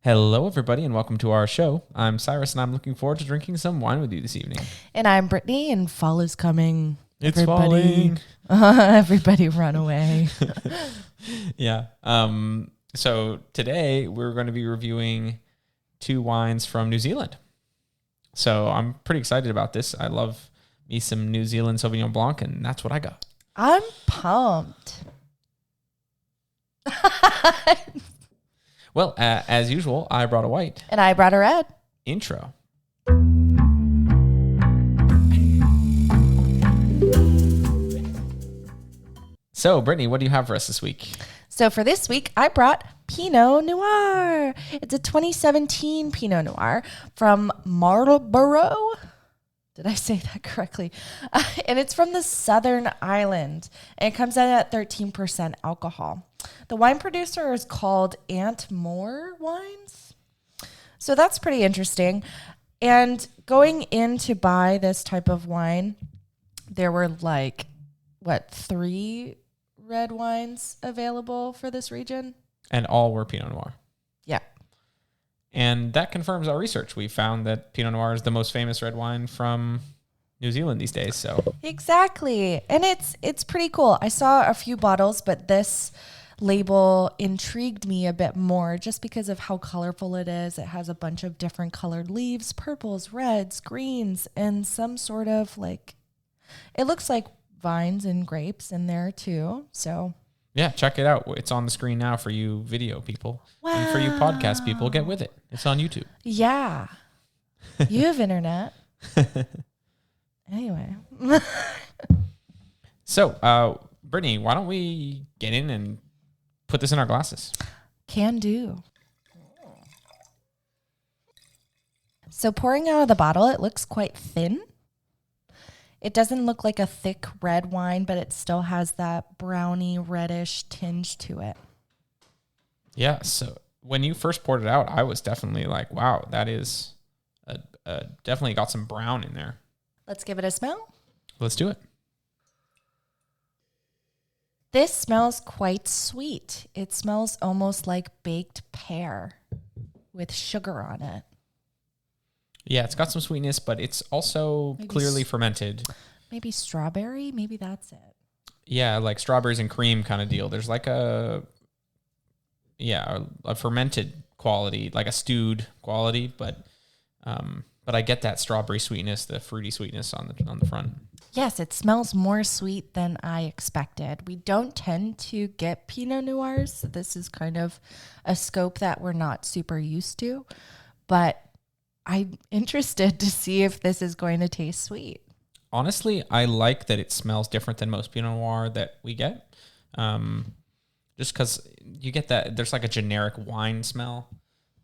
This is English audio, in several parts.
Hello, everybody, and welcome to our show. I'm Cyrus, and I'm looking forward to drinking some wine with you this evening. And I'm Brittany, and fall is coming. It's falling. Everybody run away. Yeah. So today we're going to be reviewing 2 wines from New Zealand. So I'm pretty excited about this. I love me some New Zealand Sauvignon Blanc, and that's what I got. I'm pumped. Well, as usual, I brought a white. And I brought a red. Intro. So, Brittany, what do you have for us this week? So for this week, I brought Pinot Noir. It's a 2017 Pinot Noir from Marlborough. Did I say that correctly? And it's from the Southern Island. And it comes in at 13% alcohol. The wine producer is called Aunt Moore Wines. So that's pretty interesting. And going in to buy this type of wine, there were 3 red wines available for this region? And all were Pinot Noir. Yeah. And that confirms our research. We found that Pinot Noir is the most famous red wine from New Zealand these days. So Exactly. And it's pretty cool. I saw a few bottles, but this label intrigued me a bit more just because of how colorful it is. It has a bunch of different colored leaves, purples, reds, greens, and some sort of it looks like vines and grapes in there too. So yeah, check it out. It's on the screen now for you video people. Wow. And for you podcast people, get with it. It's on YouTube. Yeah. You have internet. Anyway. So, Brittany, why don't we get in and put this in our glasses? Can do. So pouring out of the bottle, it looks quite thin. It doesn't look like a thick red wine, but it still has that browny reddish tinge to it. Yeah, so when you first poured it out, I was definitely like, wow, that is definitely got some brown in there. Let's give it a smell. Let's do it. This smells quite sweet. It smells almost like baked pear with sugar on it. Yeah, it's got some sweetness, but it's also clearly fermented. Maybe strawberry? Maybe that's it. Yeah, like strawberries and cream kind of deal. There's like a fermented quality, like a stewed quality, but I get that strawberry sweetness, the fruity sweetness on the front. Yes, it smells more sweet than I expected. We don't tend to get Pinot Noirs. So this is kind of a scope that we're not super used to, but I'm interested to see if this is going to taste sweet. Honestly, I like that it smells different than most Pinot Noir that we get. Just because you get that, there's like a generic wine smell.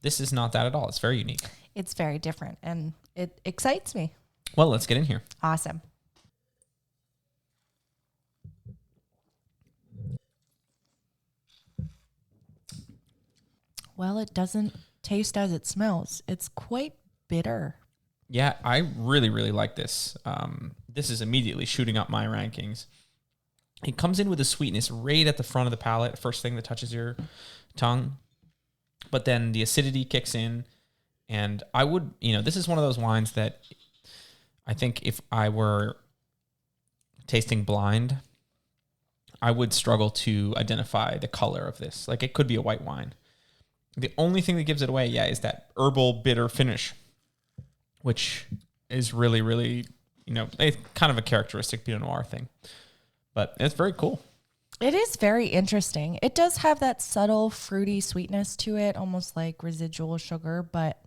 This is not that at all. It's very unique. It's very different, and it excites me. Well, let's get in here. Awesome. Well, it doesn't taste as it smells. It's quite bitter. Yeah, I really, really like this. This is immediately shooting up my rankings. It comes in with a sweetness right at the front of the palate, first thing that touches your tongue. But then the acidity kicks in. And I would, this is one of those wines that I think if I were tasting blind, I would struggle to identify the color of this. Like, it could be a white wine. The only thing that gives it away, is that herbal bitter finish, which is really, really, it's kind of a characteristic Pinot Noir thing. But it's very cool. It is very interesting. It does have that subtle fruity sweetness to it, almost like residual sugar. But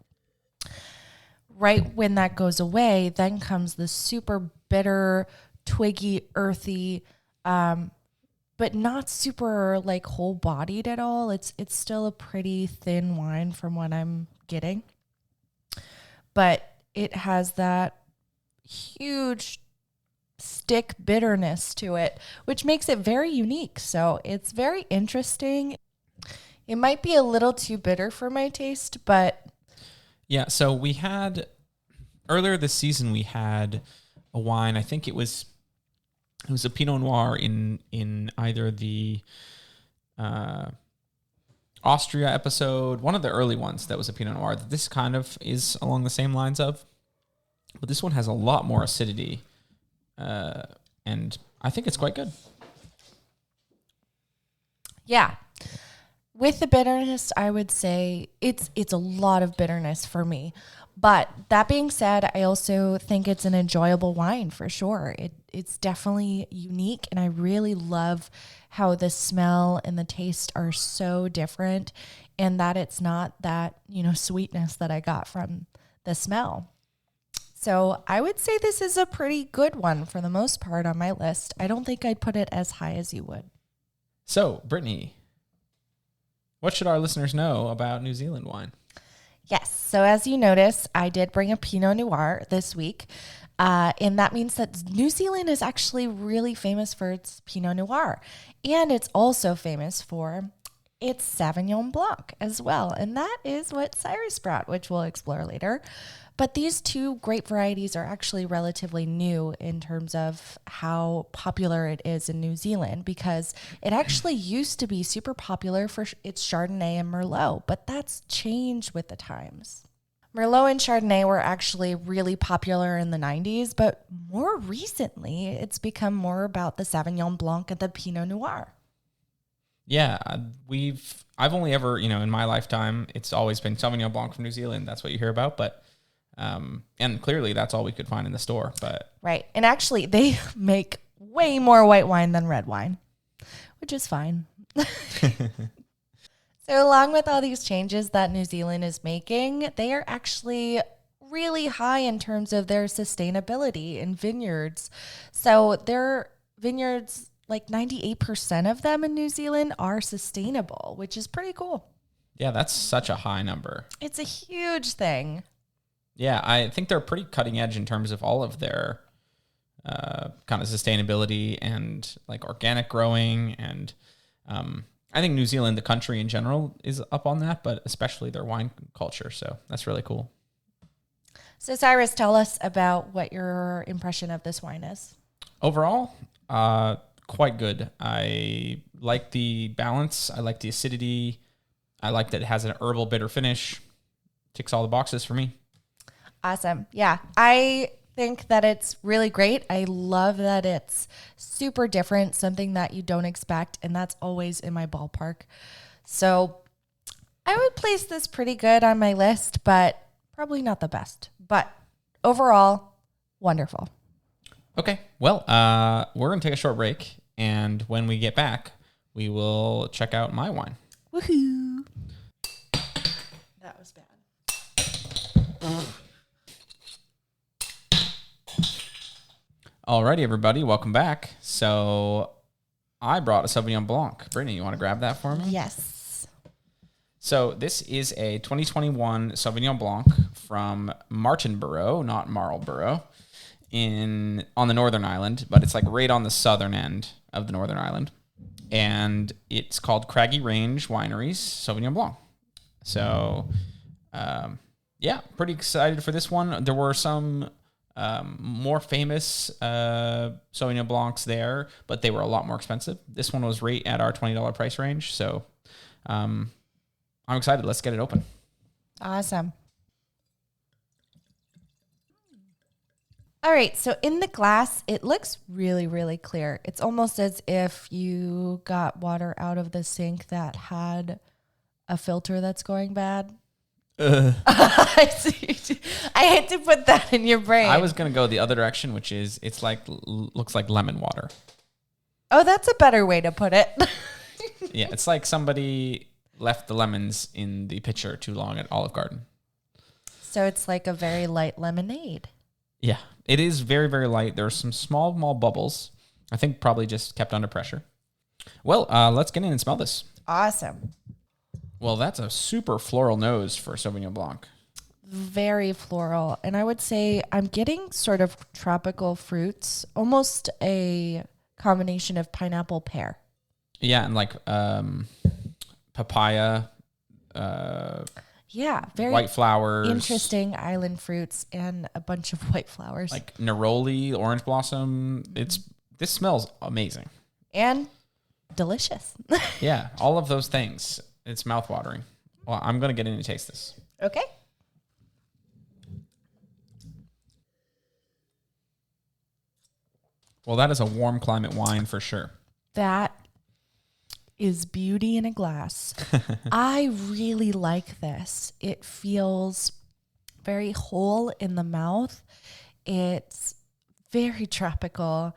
right when that goes away, then comes the super bitter, twiggy, earthy, but not super whole-bodied at all. It's still a pretty thin wine from what I'm getting. But it has that huge stick bitterness to it, which makes it very unique. So it's very interesting. It might be a little too bitter for my taste, but... Yeah, so we had... Earlier this season, we had a wine, I think it was a Pinot Noir in either the Austria episode, one of the early ones that was a Pinot Noir, that this kind of is along the same lines of. But this one has a lot more acidity, and I think it's quite good. Yeah. With the bitterness, I would say it's a lot of bitterness for me. But that being said, I also think it's an enjoyable wine for sure. It's definitely unique, and I really love how the smell and the taste are so different, and that it's not that, sweetness that I got from the smell. So I would say this is a pretty good one for the most part on my list. I don't think I'd put it as high as you would. So, Brittany, what should our listeners know about New Zealand wine? Yes. So as you notice, I did bring a Pinot Noir this week. And that means that New Zealand is actually really famous for its Pinot Noir. And it's also famous for its Sauvignon Blanc as well. And that is what Cyrus brought, which we'll explore later. But these two grape varieties are actually relatively new in terms of how popular it is in New Zealand, because it actually used to be super popular for its Chardonnay and Merlot, but that's changed with the times. Merlot and Chardonnay were actually really popular in the 90s, but more recently, it's become more about the Sauvignon Blanc and the Pinot Noir. Yeah, I've only ever, in my lifetime, it's always been Sauvignon Blanc from New Zealand. That's what you hear about, but and clearly that's all we could find in the store. But right, and actually they make way more white wine than red wine, which is fine. So along with all these changes that New Zealand is making, they are actually really high in terms of their sustainability in vineyards. So their vineyards, like 98% of them in New Zealand are sustainable, which is pretty cool. Yeah, that's such a high number. It's a huge thing. Yeah, I think they're pretty cutting edge in terms of all of their kind of sustainability and like organic growing. And I think New Zealand, the country in general, is up on that, but especially their wine culture. So that's really cool. So Cyrus, tell us about what your impression of this wine is. Overall, quite good. I like the balance. I like the acidity. I like that it has an herbal bitter finish. Ticks all the boxes for me. Awesome. Yeah, I think that it's really great. I love that it's super different, something that you don't expect, and that's always in my ballpark. So I would place this pretty good on my list, but probably not the best. But overall, wonderful. Okay, well, we're going to take a short break, and when we get back, we will check out my wine. Woohoo! That was bad. Alrighty, everybody, welcome back. So I brought a Sauvignon Blanc. Brittany, you want to grab that for me? Yes. So this is a 2021 Sauvignon Blanc from Martinborough, not Marlborough, on the Northern Island, but it's like right on the southern end of the Northern Island. And it's called Craggy Range Wineries Sauvignon Blanc. So, yeah, pretty excited for this one. There were some more famous Sauvignon Blancs there, but they were a lot more expensive. This one was right at our $20 price range. So I'm excited. Let's get it open. Awesome. All right, so in the glass, it looks really, really clear. It's almost as if you got water out of the sink that had a filter that's going bad. I had to put that in your brain. I was going to go the other direction, which is it's like looks like lemon water. Oh, that's a better way to put it. Yeah, it's like somebody left the lemons in the pitcher too long at Olive Garden. So it's like a very light lemonade. Yeah, it is very, very light. There are some small bubbles. I think probably just kept under pressure. Well, let's get in and smell this. Awesome. Well, that's a super floral nose for Sauvignon Blanc. Very floral. And I would say I'm getting sort of tropical fruits, almost a combination of pineapple pear. Yeah, and like papaya. Yeah, very white flowers. Interesting island fruits and a bunch of white flowers. Like neroli, orange blossom. This smells amazing. And delicious. Yeah, all of those things. It's mouthwatering. Well, I'm going to get in and taste this. Okay. Well, that is a warm climate wine for sure. That is beauty in a glass. I really like this. It feels very whole in the mouth. It's very tropical.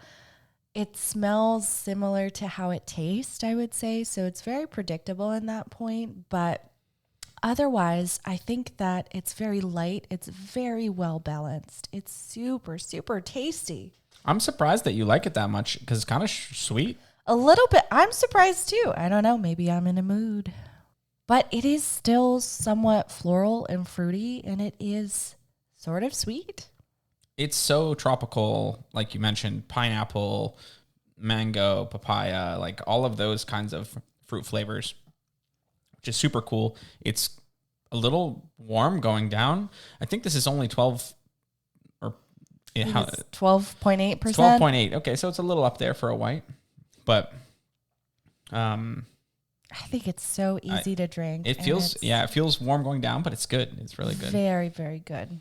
It smells similar to how it tastes, I would say. So it's very predictable in that point. But otherwise, I think that it's very light. It's very well balanced. It's super, super tasty. I'm surprised that you like it that much because it's kind of sweet. A little bit. I'm surprised too. I don't know. Maybe I'm in a mood. But it is still somewhat floral and fruity, and it is sort of sweet. It's so tropical, like you mentioned, pineapple, mango, papaya, like all of those kinds of fruit flavors, which is super cool. It's a little warm going down. I think this is only 12 or 12.8%. 12.8. Okay, so it's a little up there for a white, but I think it's so easy to drink. It feels it feels warm going down, but it's good. It's really good. Very, very good.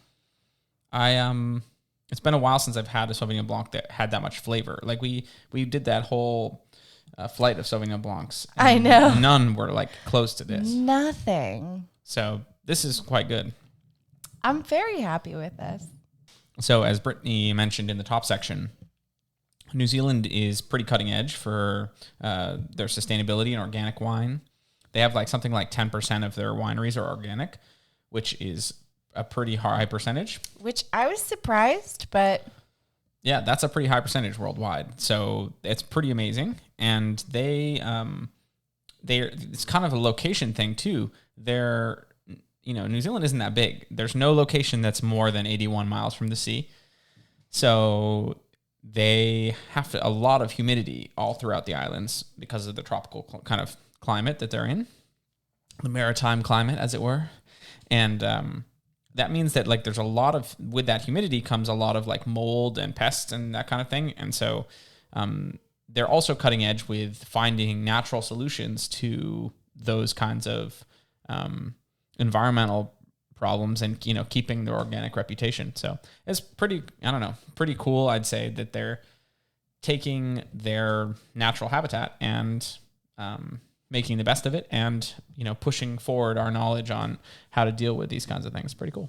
It's been a while since I've had a Sauvignon Blanc that had that much flavor. Like we did that whole flight of Sauvignon Blancs. I know. None were like close to this. Nothing. So this is quite good. I'm very happy with this. So as Brittany mentioned in the top section, New Zealand is pretty cutting edge for their sustainability and organic wine. They have like something like 10% of their wineries are organic, which is a pretty high percentage. Which I was surprised, but yeah, that's a pretty high percentage worldwide. So it's pretty amazing. And they're it's kind of a location thing too. New Zealand isn't that big. There's no location that's more than 81 miles from the sea. So they have a lot of humidity all throughout the islands because of the tropical kind of climate that they're in, the maritime climate, as it were. And that means that like there's a lot of, with that humidity comes a lot of like mold and pests and that kind of thing. And so they're also cutting edge with finding natural solutions to those kinds of environmental problems and, keeping their organic reputation. So it's pretty cool. I'd say that they're taking their natural habitat and making the best of it and, pushing forward our knowledge on how to deal with these kinds of things. Pretty cool.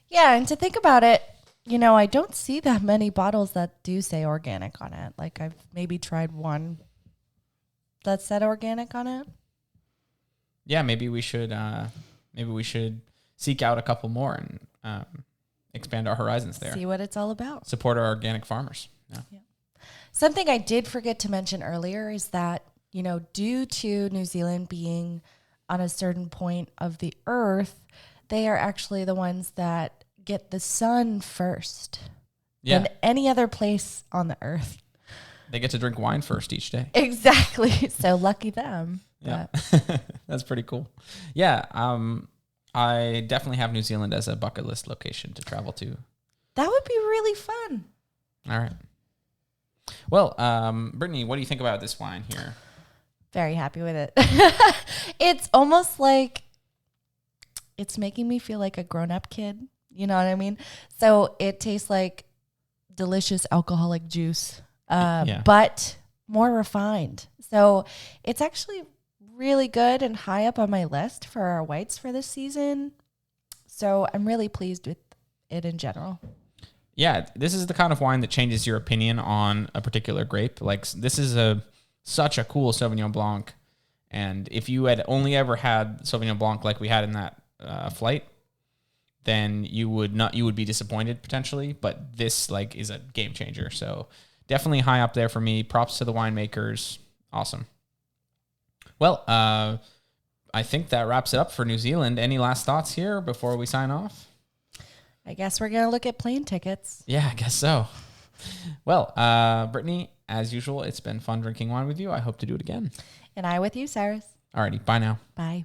Yeah. And to think about it, I don't see that many bottles that do say organic on it. Like I've maybe tried one that said organic on it. Yeah. Maybe we should seek out a couple more and expand our horizons there. See what it's all about. Support our organic farmers. Yeah. Something I did forget to mention earlier is that, due to New Zealand being on a certain point of the earth, they are actually the ones that get the sun first than any other place on the earth. They get to drink wine first each day. Exactly. So lucky them. Yeah. That's pretty cool. Yeah. I definitely have New Zealand as a bucket list location to travel to. That would be really fun. All right. Well, Brittany, what do you think about this wine here? Very happy with it. It's almost like it's making me feel like a grown-up kid. You know what I mean? So it tastes like delicious alcoholic juice, but more refined. So it's actually really good and high up on my list for our whites for this season. So I'm really pleased with it in general. Yeah, this is the kind of wine that changes your opinion on a particular grape. Like this is such a cool Sauvignon Blanc. And if you had only ever had Sauvignon Blanc like we had in that flight, then you would be disappointed potentially. But this like is a game changer. So definitely high up there for me. Props to the winemakers. Awesome. Well, I think that wraps it up for New Zealand. Any last thoughts here before we sign off? I guess we're going to look at plane tickets. Yeah, I guess so. Well, Brittany, as usual, it's been fun drinking wine with you. I hope to do it again. And I with you, Cyrus. Alrighty, bye now. Bye.